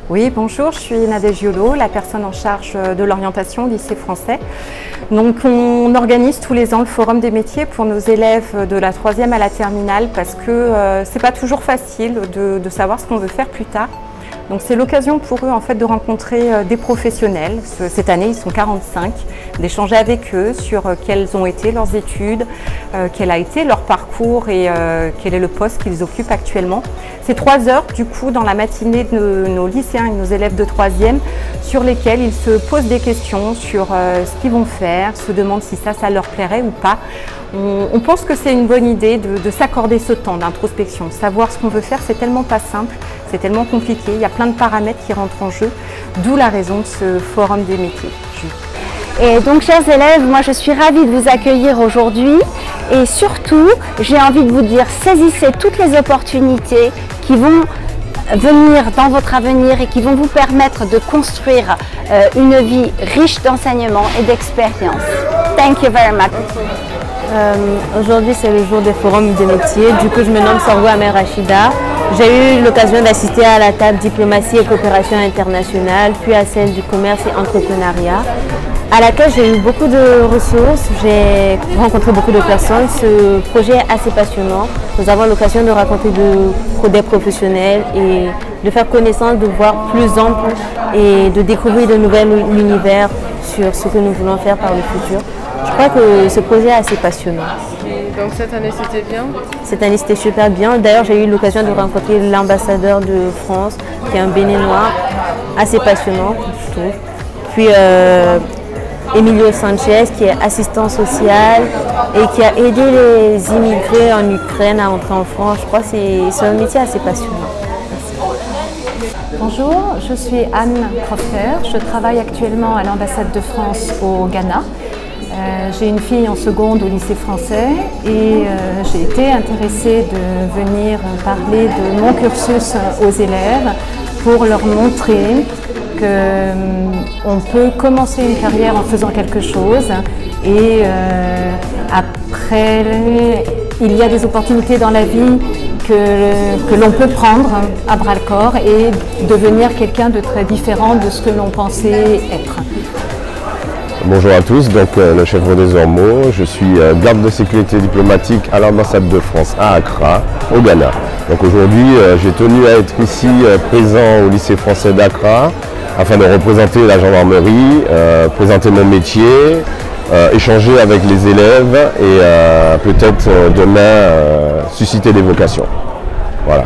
Oui, bonjour, je suis Nadège Giolo, la personne en charge de l'orientation au lycée français. Donc on organise tous les ans le forum des métiers pour nos élèves de la 3e à la terminale parce que c'est pas toujours facile de savoir ce qu'on veut faire plus tard. Donc c'est l'occasion pour eux en fait de rencontrer des professionnels. Cette année ils sont 45, d'échanger avec eux sur quelles ont été leurs études, quel a été leur parcours et quel est le poste qu'ils occupent actuellement. C'est 3 heures du coup dans la matinée de nos lycéens et nos élèves de 3e sur lesquels ils se posent des questions sur ce qu'ils vont faire, se demandent si ça leur plairait ou pas. On pense que c'est une bonne idée de s'accorder ce temps d'introspection. Savoir ce qu'on veut faire, c'est tellement pas simple, c'est tellement compliqué, il y a plein de paramètres qui rentrent en jeu, d'où la raison de ce forum des métiers. Et donc, chers élèves, moi je suis ravie de vous accueillir aujourd'hui et surtout, j'ai envie de vous dire, saisissez toutes les opportunités qui vont venir dans votre avenir et qui vont vous permettre de construire une vie riche d'enseignement et d'expérience. Thank you very much. Aujourd'hui c'est le jour des forums des métiers, du coup je me nomme Sorgo Amer Rachida. J'ai eu l'occasion d'assister à la table diplomatie et coopération internationale, puis à celle du commerce et entrepreneuriat, à laquelle j'ai eu beaucoup de ressources, j'ai rencontré beaucoup de personnes. Ce projet est assez passionnant. Nous avons l'occasion de rencontrer des professionnels et de faire connaissance, de voir plus ample et de découvrir de nouveaux univers sur ce que nous voulons faire par le futur. Je crois que ce projet est assez passionnant. Et donc cette année c'était bien? Cette année c'était super bien. D'ailleurs j'ai eu l'occasion de rencontrer l'ambassadeur de France, qui est un Béninois, assez passionnant je trouve. Puis Emilio Sanchez qui est assistant social et qui a aidé les immigrés en Ukraine à entrer en France. Je crois que c'est un métier assez passionnant. Bonjour, je suis Anne Crofter, je travaille actuellement à l'ambassade de France au Ghana. J'ai une fille en seconde au lycée français et j'ai été intéressée de venir parler de mon cursus aux élèves pour leur montrer qu'on peut commencer une carrière en faisant quelque chose et après il y a des opportunités dans la vie que l'on peut prendre à bras-le-corps et devenir quelqu'un de très différent de ce que l'on pensait être. Bonjour à tous, donc le chef des Ormeaux, je suis garde de sécurité diplomatique à l'ambassade de France à Accra, au Ghana. Donc aujourd'hui j'ai tenu à être ici présent au lycée français d'Accra afin de représenter la gendarmerie, présenter mon métier, échanger avec les élèves et peut-être demain susciter des vocations. Voilà.